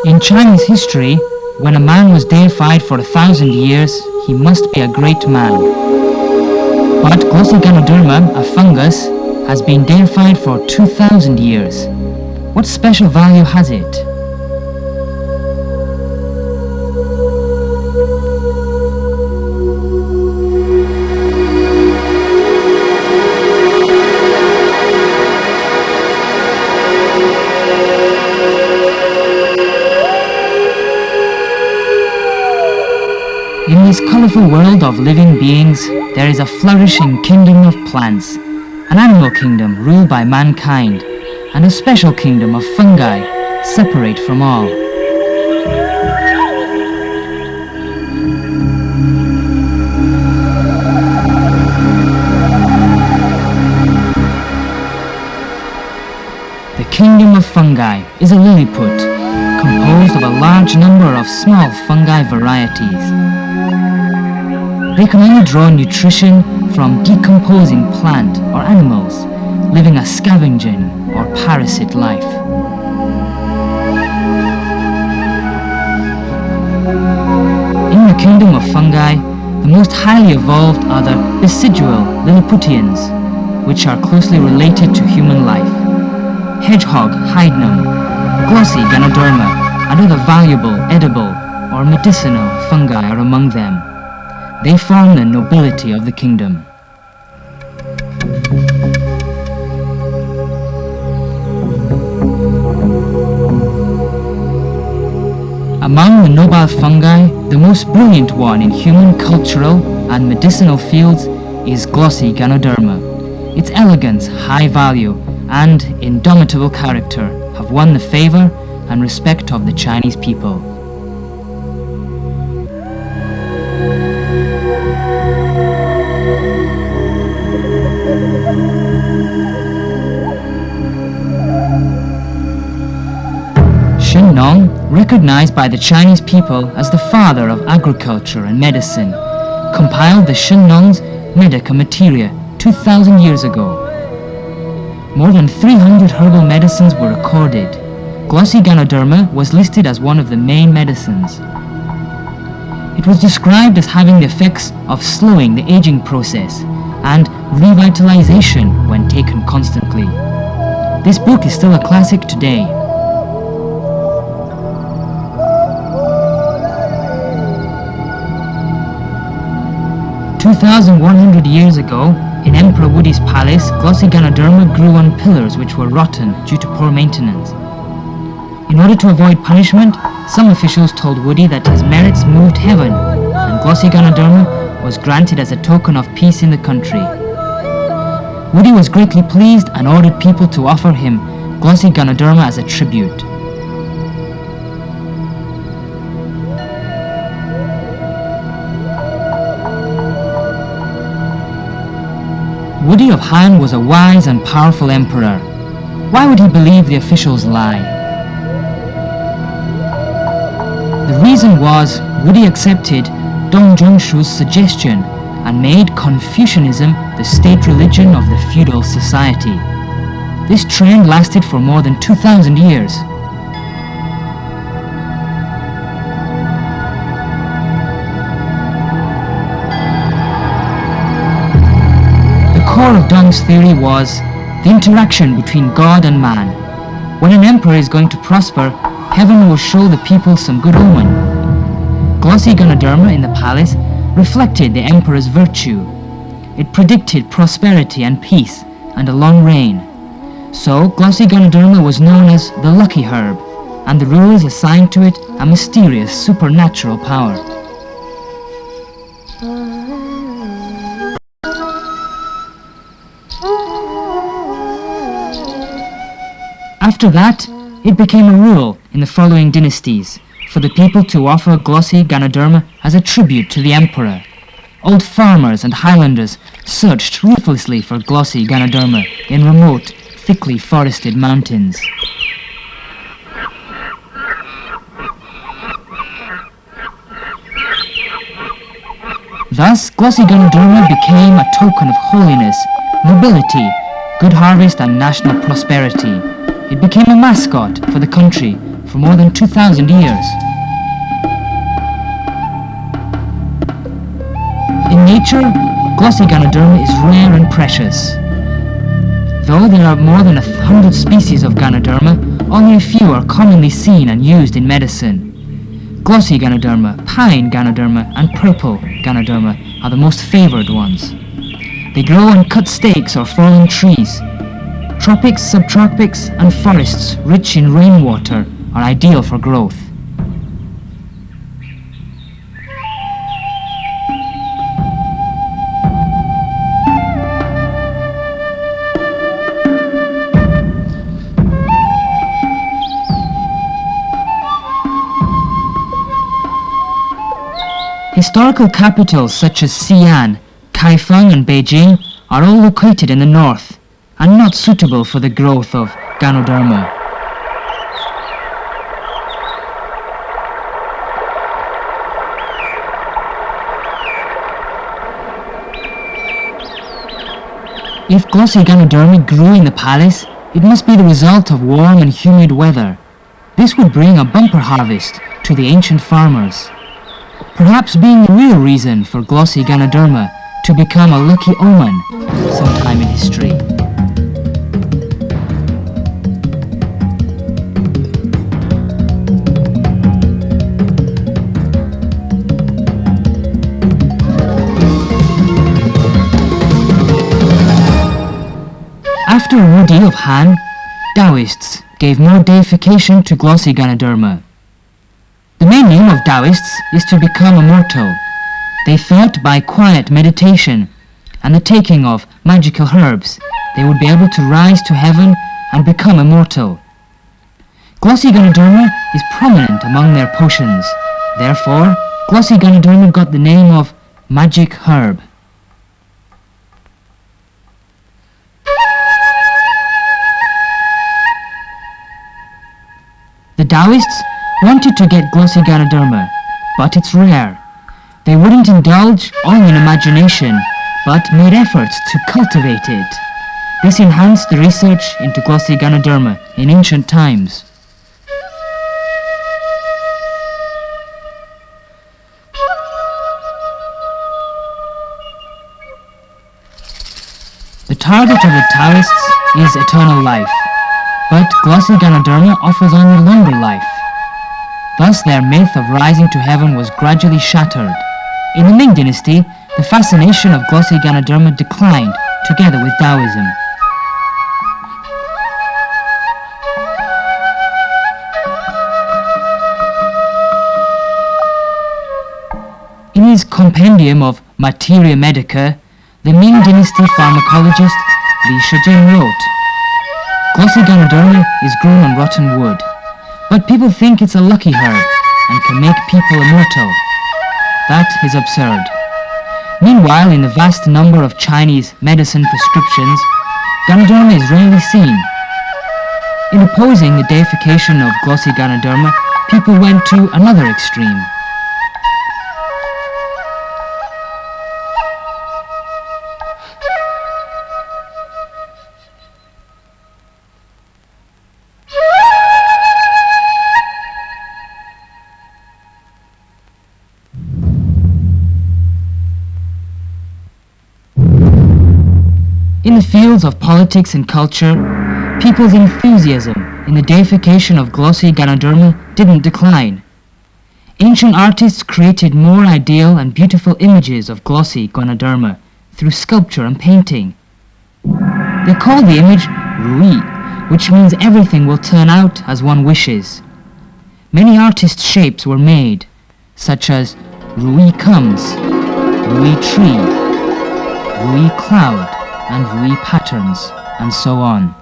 In Chinese history, when a man was deified for 1,000 years, he must be a great man. But glossy Ganoderma, a fungus, has been deified for 2,000 years. What special value has it? In this colorful world of living beings, there is a flourishing kingdom of plants, an animal kingdom ruled by mankind, and a special kingdom of fungi, separate from all. The kingdom of fungi is a lilliput, composed of a large number of small fungi varieties. They can only draw nutrition from decomposing plant or animals, living a scavenging or parasite life. In the kingdom of fungi, the most highly evolved are the basidual Lilliputians, which are closely related to human life. Hedgehog hydnum, glossy Ganoderma, and other valuable, edible, or medicinal fungi are among them. They form the nobility of the kingdom. Among the nobile fungi, the most brilliant one in human cultural and medicinal fields is glossy Ganoderma. Its elegance, high value, and indomitable character have won the favor and respect of the Chinese people. Nong, recognized by the Chinese people as the father of agriculture and medicine, compiled the Nong's Medica Materia 2,000 years ago. More than 300 herbal medicines were recorded. Glossy Ganoderma was listed as one of the main medicines. It was described as having the effects of slowing the aging process and revitalization when taken constantly. This book is still a classic today. 2,100 years ago, in Emperor Wudi's palace, glossy Ganoderma grew on pillars which were rotten due to poor maintenance. In order to avoid punishment, some officials told Wudi that his merits moved heaven, and glossy Ganoderma was granted as a token of peace in the country. Wudi was greatly pleased and ordered people to offer him glossy Ganoderma as a tribute. Wudi of Han was a wise and powerful emperor. Why would he believe the officials' lie? The reason was Wudi accepted Dong Zhongshu's suggestion and made Confucianism the state religion of the feudal society. This trend lasted for more than 2,000 years. The core of Dong's theory was the interaction between God and man. When an emperor is going to prosper, heaven will show the people some good omen. Glossy Ganoderma in the palace reflected the emperor's virtue. It predicted prosperity and peace and a long reign. So glossy Ganoderma was known as the lucky herb, and the rulers assigned to it a mysterious supernatural power. After that, it became a rule in the following dynasties for the people to offer glossy Ganoderma as a tribute to the emperor. Old farmers and highlanders searched ruthlessly for glossy Ganoderma in remote, thickly forested mountains. Thus, glossy Ganoderma became a token of holiness, nobility, good harvest and national prosperity. It became a mascot for the country, for more than 2,000 years. In nature, glossy Ganoderma is rare and precious. Though there are more than 100 species of Ganoderma, only a few are commonly seen and used in medicine. Glossy Ganoderma, pine Ganoderma, and purple Ganoderma are the most favored ones. They grow on cut stakes or fallen trees. Tropics, subtropics, and forests rich in rainwater are ideal for growth. Historical capitals such as Xi'an, Kaifeng and Beijing are all located in the north and not suitable for the growth of Ganoderma. If glossy Ganoderma grew in the palace, it must be the result of warm and humid weather. This would bring a bumper harvest to the ancient farmers, perhaps being the real reason for glossy Ganoderma to become a lucky omen sometime in history. After Wu Di of Han, Taoists gave more deification to glossy Ganoderma. The main aim of Taoists is to become immortal. They thought by quiet meditation and the taking of magical herbs, they would be able to rise to heaven and become immortal. Glossy Ganoderma is prominent among their potions. Therefore, glossy Ganoderma got the name of magic herb. The Taoists wanted to get glossy Ganoderma, but it's rare. They wouldn't indulge only in imagination, but made efforts to cultivate it. This enhanced the research into glossy Ganoderma in ancient times. The target of the Taoists is eternal life, but glossy Ganoderma offers only longer life. Thus their myth of rising to heaven was gradually shattered. In the Ming Dynasty, the fascination of glossy Ganoderma declined together with Taoism. In his compendium of Materia Medica, the Ming Dynasty pharmacologist Li Shijing wrote, "Glossy Ganoderma is grown on rotten wood, but people think it's a lucky herb and can make people immortal. That is absurd." Meanwhile, in the vast number of Chinese medicine prescriptions, Ganoderma is rarely seen. In opposing the deification of glossy Ganoderma, people went to another extreme. In the fields of politics and culture, people's enthusiasm in the deification of glossy Ganoderma didn't decline. Ancient artists created more ideal and beautiful images of glossy Ganoderma through sculpture and painting. They call the image Rui, which means everything will turn out as one wishes. Many artist shapes were made, such as Rui comes, Rui tree, Rui cloud, and Rui patterns, and so on.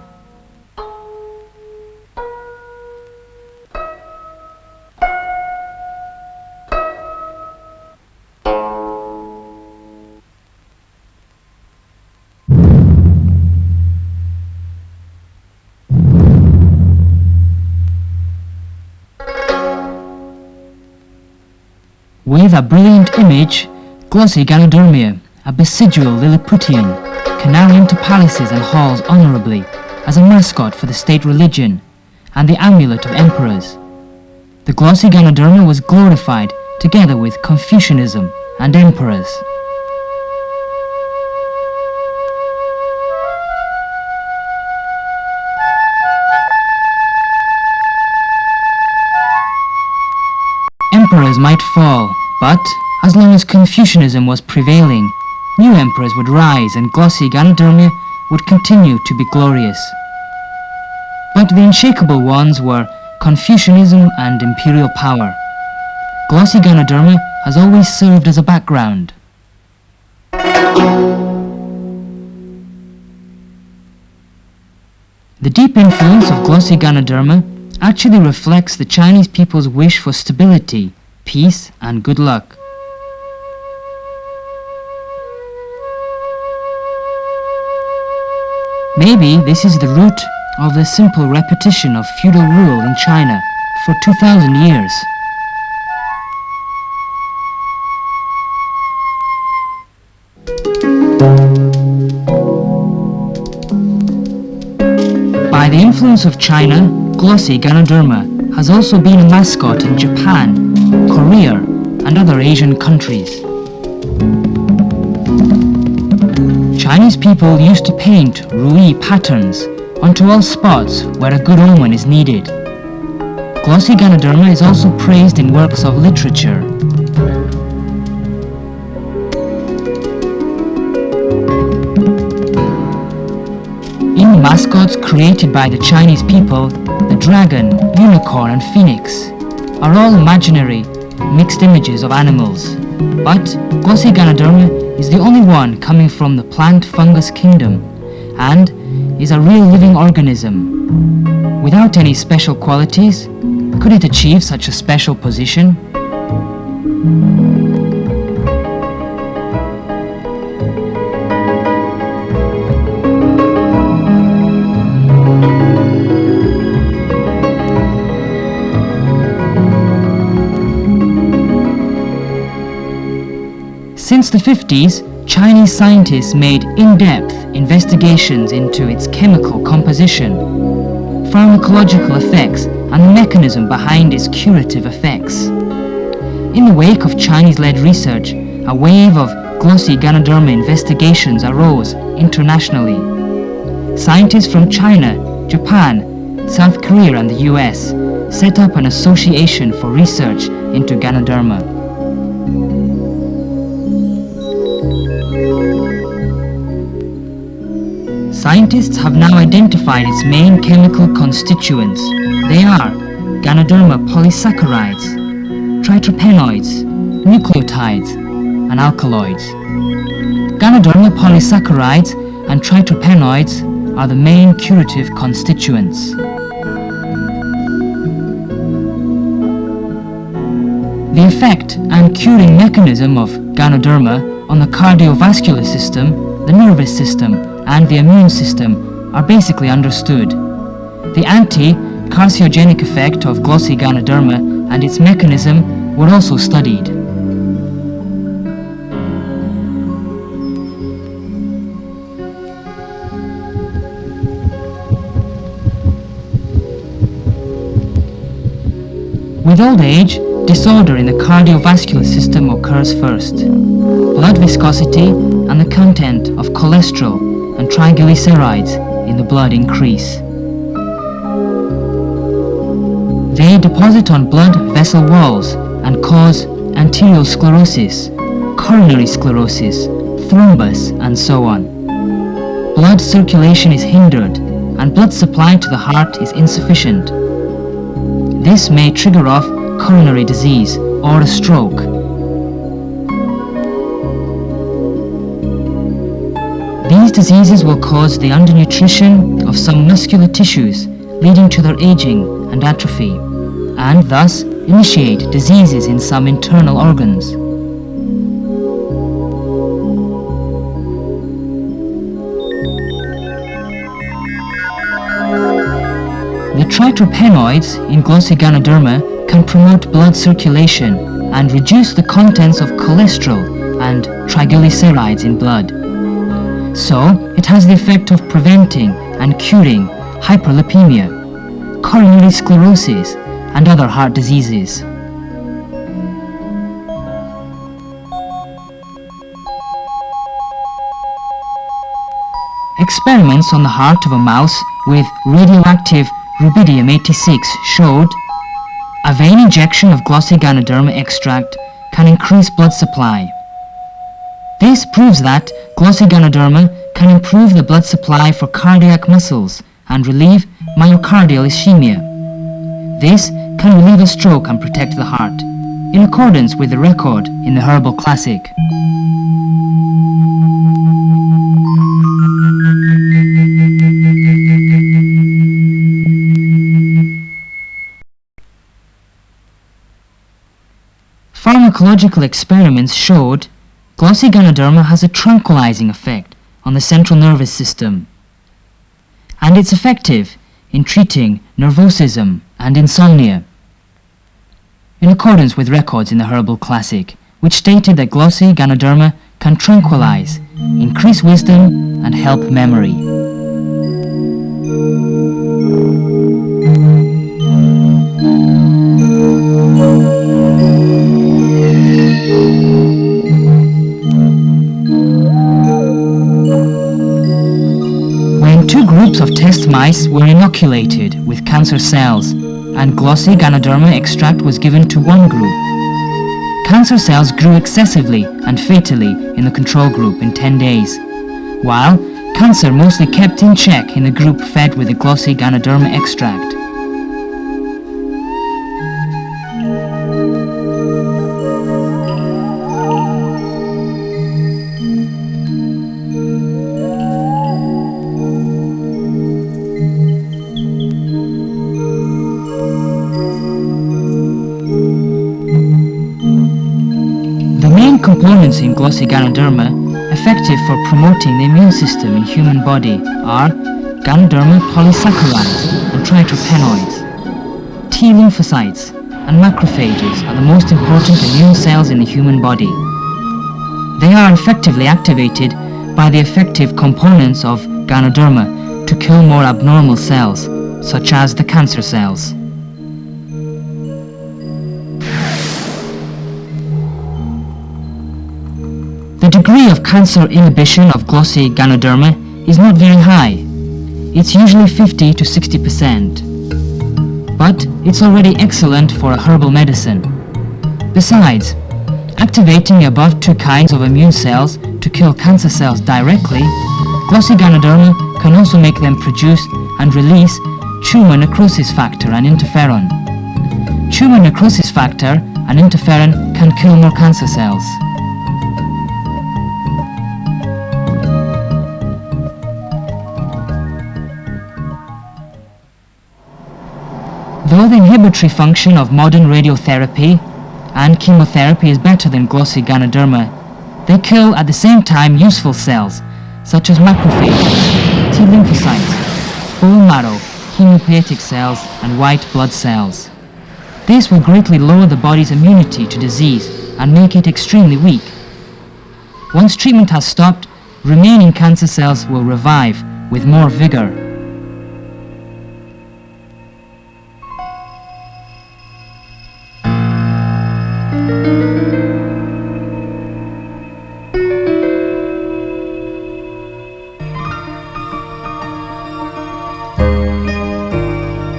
With a brilliant image, glossy Ganoderma, a besidual Lilliputian, can now enter palaces and halls honorably as a mascot for the state religion and the amulet of emperors. The glossy Ganoderma was glorified together with Confucianism and emperors. Emperors might fall, but as long as Confucianism was prevailing, new emperors would rise and glossy Ganoderma would continue to be glorious. But the unshakable ones were Confucianism and imperial power. Glossy Ganoderma has always served as a background. The deep influence of glossy Ganoderma actually reflects the Chinese people's wish for stability, peace, and good luck. Maybe this is the root of the simple repetition of feudal rule in China for 2,000 years. By the influence of China, glossy Ganoderma has also been a mascot in Japan, Korea, and other Asian countries. Chinese people used to paint rui patterns onto all spots where a good omen is needed. Glossy Ganoderma is also praised in works of literature. In the mascots created by the Chinese people, the dragon, unicorn, and phoenix are all imaginary, mixed images of animals. But glossy Ganoderma is the only one coming from the plant fungus kingdom and is a real living organism. Without any special qualities, could it achieve such a special position? Since the 50s, Chinese scientists made in-depth investigations into its chemical composition, pharmacological effects, and the mechanism behind its curative effects. In the wake of Chinese-led research, a wave of glossy Ganoderma investigations arose internationally. Scientists from China, Japan, South Korea, and the US set up an association for research into Ganoderma. Scientists have now identified its main chemical constituents. They are Ganoderma polysaccharides, tritropenoids, nucleotides, and alkaloids. Ganoderma polysaccharides and tritropenoids are the main curative constituents. The effect and curing mechanism of Ganoderma on the cardiovascular system, the nervous system, and the immune system are basically understood. The anti-carcinogenic effect of glossy Ganoderma and its mechanism were also studied. With old age, disorder in the cardiovascular system occurs first. Blood viscosity and the content of cholesterol and triglycerides in the blood increase. They deposit on blood vessel walls and cause arteriosclerosis, coronary sclerosis, thrombus, and so on. Blood circulation is hindered and blood supply to the heart is insufficient. This may trigger off coronary disease or a stroke. These diseases will cause the undernutrition of some muscular tissues, leading to their aging and atrophy, and thus initiate diseases in some internal organs. The tritropenoids in glossy Ganoderma can promote blood circulation and reduce the contents of cholesterol and triglycerides in blood. So, it has the effect of preventing and curing hyperlipemia, coronary sclerosis, and other heart diseases. Experiments on the heart of a mouse with radioactive rubidium-86 showed a vein injection of glossy Ganoderma extract can increase blood supply. This proves that glossy Ganoderma can improve the blood supply for cardiac muscles and relieve myocardial ischemia. This can relieve a stroke and protect the heart, in accordance with the record in the Herbal Classic. Pharmacological experiments showed glossy Ganoderma has a tranquilizing effect on the central nervous system, and it's effective in treating nervosism and insomnia, in accordance with records in the Herbal Classic, which stated that glossy Ganoderma can tranquilize, increase wisdom, and help memory. Two groups of test mice were inoculated with cancer cells, and glossy Ganoderma extract was given to one group. Cancer cells grew excessively and fatally in the control group in 10 days, while cancer mostly kept in check in the group fed with the glossy Ganoderma extract. Components in glossy Ganoderma effective for promoting the immune system in human body are Ganoderma polysaccharides and tritropenoids. T lymphocytes and macrophages are the most important immune cells in the human body. They are effectively activated by the effective components of Ganoderma to kill more abnormal cells, such as the cancer cells. The degree of cancer inhibition of glossy Ganoderma is not very high. It's usually 50 to 60%. But it's already excellent for a herbal medicine. Besides, activating the above two kinds of immune cells to kill cancer cells directly, glossy Ganoderma can also make them produce and release tumor necrosis factor and interferon. Tumor necrosis factor and interferon can kill more cancer cells. Though the inhibitory function of modern radiotherapy and chemotherapy is better than glossy Ganoderma, they kill at the same time useful cells such as macrophages, T lymphocytes, bone marrow, hematopoietic cells, and white blood cells. This will greatly lower the body's immunity to disease and make it extremely weak. Once treatment has stopped, remaining cancer cells will revive with more vigor.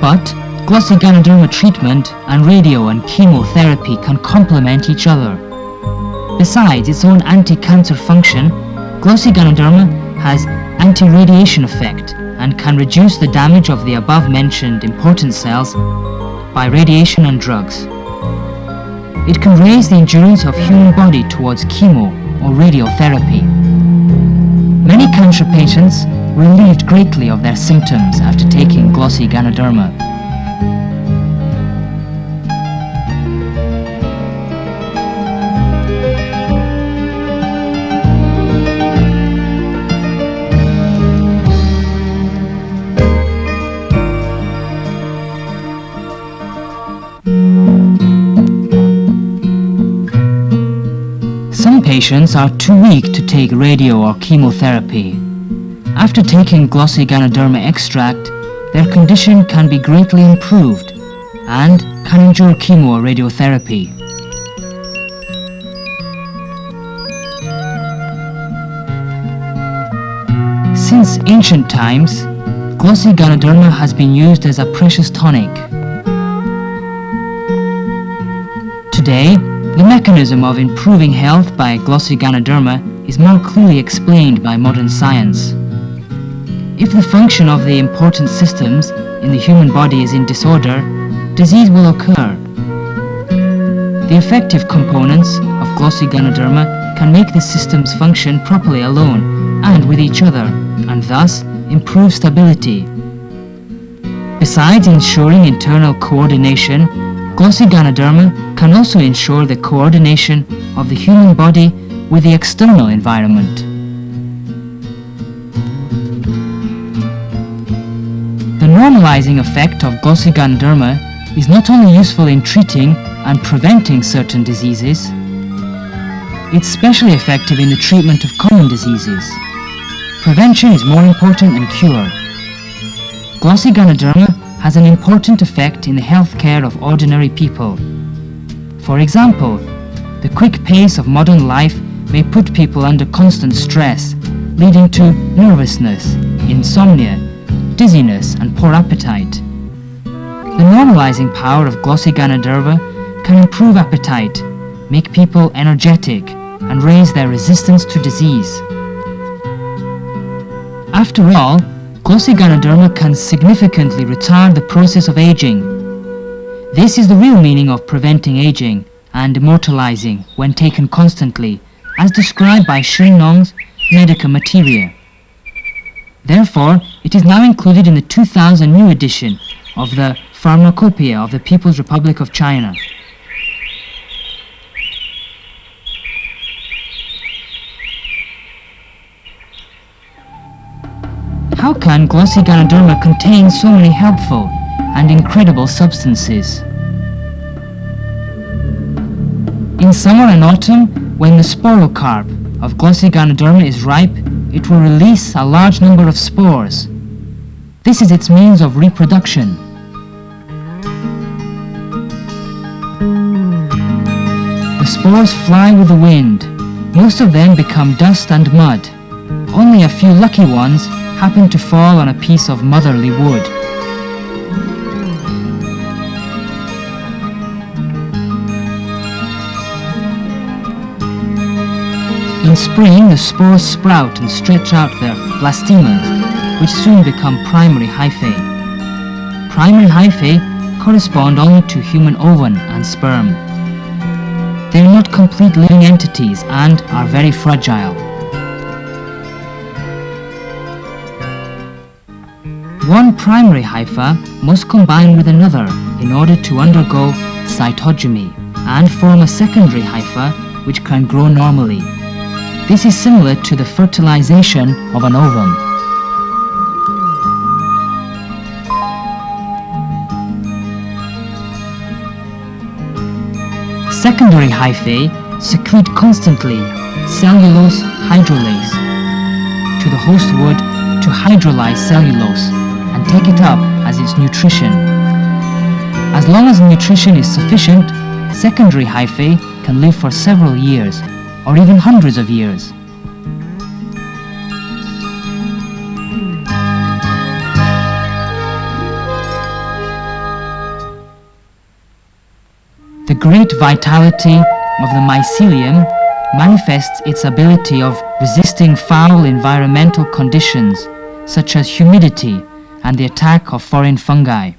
But glossy Ganoderma treatment and radio and chemotherapy can complement each other. Besides its own anti-cancer function, glossy Ganoderma has anti-radiation effect and can reduce the damage of the above-mentioned important cells by radiation and drugs. It can raise the endurance of human body towards chemo or radiotherapy. Many cancer patients relieved greatly of their symptoms after taking glossy Ganoderma. Some patients are too weak to take radio or chemotherapy. After taking glossy Ganoderma extract, their condition can be greatly improved and can endure chemo or radiotherapy. Since ancient times, glossy Ganoderma has been used as a precious tonic. Today, the mechanism of improving health by glossy Ganoderma is more clearly explained by modern science. If the function of the important systems in the human body is in disorder, disease will occur. The effective components of glossy Ganoderma can make the systems function properly alone and with each other, and thus improve stability. Besides ensuring internal coordination, glossy Ganoderma can also ensure the coordination of the human body with the external environment. The normalizing effect of glossy Ganoderma is not only useful in treating and preventing certain diseases, it's especially effective in the treatment of common diseases. Prevention is more important than cure. Glossy Ganoderma has an important effect in the health care of ordinary people. For example, the quick pace of modern life may put people under constant stress, leading to nervousness, insomnia, dizziness, and poor appetite. The normalizing power of glossy Ganoderma can improve appetite, make people energetic, and raise their resistance to disease. After all, glossy Ganoderma can significantly retard the process of aging. This is the real meaning of preventing aging and immortalizing when taken constantly, as described by Shin-Nong's Medica Materia. Therefore, it is now included in the 2000 new edition of the Pharmacopoeia of the People's Republic of China. How can glossy Ganoderma contain so many helpful and incredible substances? In summer and autumn, when the sporocarp of glossy Ganoderma is ripe, it will release a large number of spores. This is its means of reproduction. The spores fly with the wind. Most of them become dust and mud. Only a few lucky ones happen to fall on a piece of motherly wood. In spring, the spores sprout and stretch out their blastemas, which soon become primary hyphae. Primary hyphae correspond only to human ovum and sperm. They are not complete living entities and are very fragile. One primary hypha must combine with another in order to undergo cytogamy and form a secondary hypha which can grow normally. This is similar to the fertilization of an ovum. Secondary hyphae secrete constantly cellulose hydrolase to the host wood to hydrolyze cellulose and take it up as its nutrition. As long as nutrition is sufficient, secondary hyphae can live for several years or even hundreds of years. The great vitality of the mycelium manifests its ability of resisting foul environmental conditions such as humidity and the attack of foreign fungi.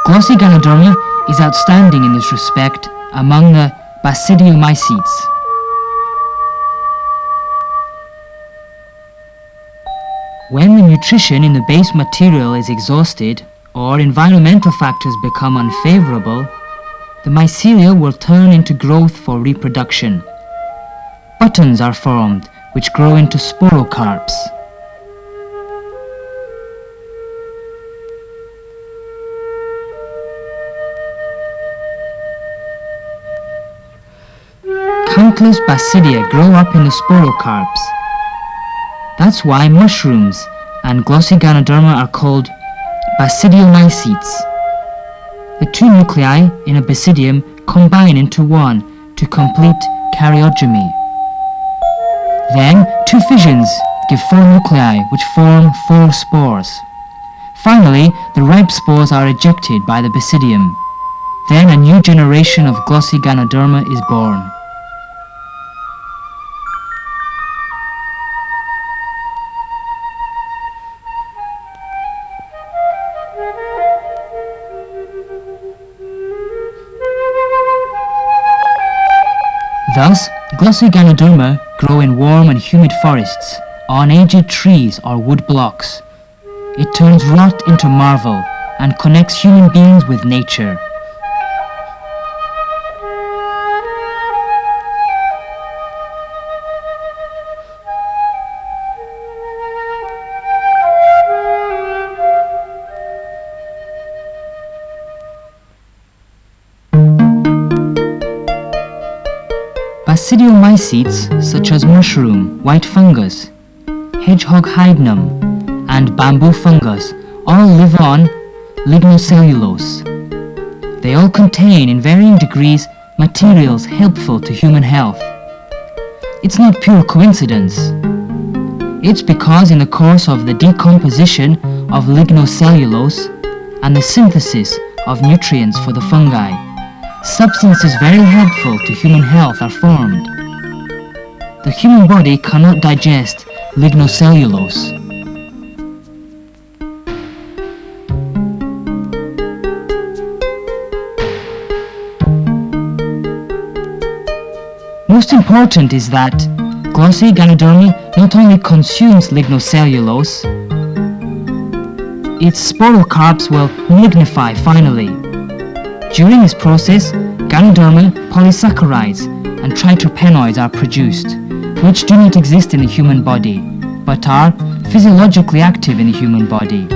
Glossy Ganoderma is outstanding in this respect among the basidiomycetes. When the nutrition in the base material is exhausted or environmental factors become unfavorable, the mycelia will turn into growth for reproduction. Buttons are formed which grow into sporocarps. Countless basidia grow up in the sporocarps. That's why mushrooms and glossy Ganoderma are called basidiomycetes. The two nuclei in a basidium combine into one to complete karyogamy. Then, two fissions give 4 nuclei which form 4 spores. Finally, the ripe spores are ejected by the basidium. Then a new generation of glossy Ganoderma is born. Thus, glossy Ganoderma grow in warm and humid forests, on aged trees or wood blocks. It turns rot into marvel and connects human beings with nature. Basidiomycetes such as mushroom, white fungus, hedgehog hydenum, and bamboo fungus all live on lignocellulose. They all contain in varying degrees materials helpful to human health. It's not pure coincidence. It's because in the course of the decomposition of lignocellulose and the synthesis of nutrients for the fungi, substances very helpful to human health are formed. The human body cannot digest lignocellulose. Most important is that glossy Ganoderma not only consumes lignocellulose, its sporocarps will lignify finally. During this process, Ganoderma polysaccharides and triterpenoids are produced, which do not exist in the human body, but are physiologically active in the human body.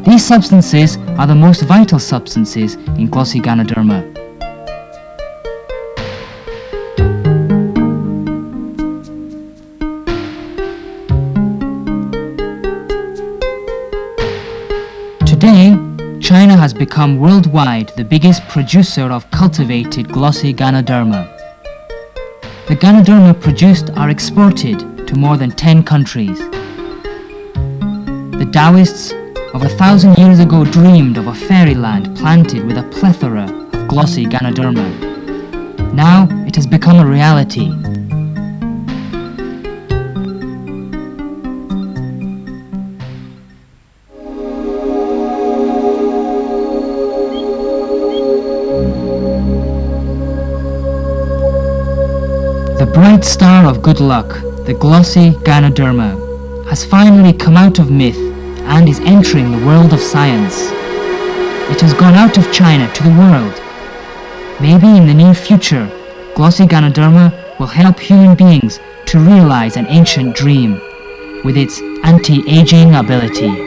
These substances are the most vital substances in glossy Ganoderma. Today, China has become worldwide the biggest producer of cultivated glossy Ganoderma. The Ganoderma produced are exported to more than 10 countries. The Taoists of 1,000 years ago dreamed of a fairyland planted with a plethora of glossy Ganoderma. Now it has become a reality. The bright star of good luck, the glossy Ganoderma, has finally come out of myth and is entering the world of science. It has gone out of China to the world. Maybe in the near future, glossy Ganoderma will help human beings to realize an ancient dream with its anti-aging ability.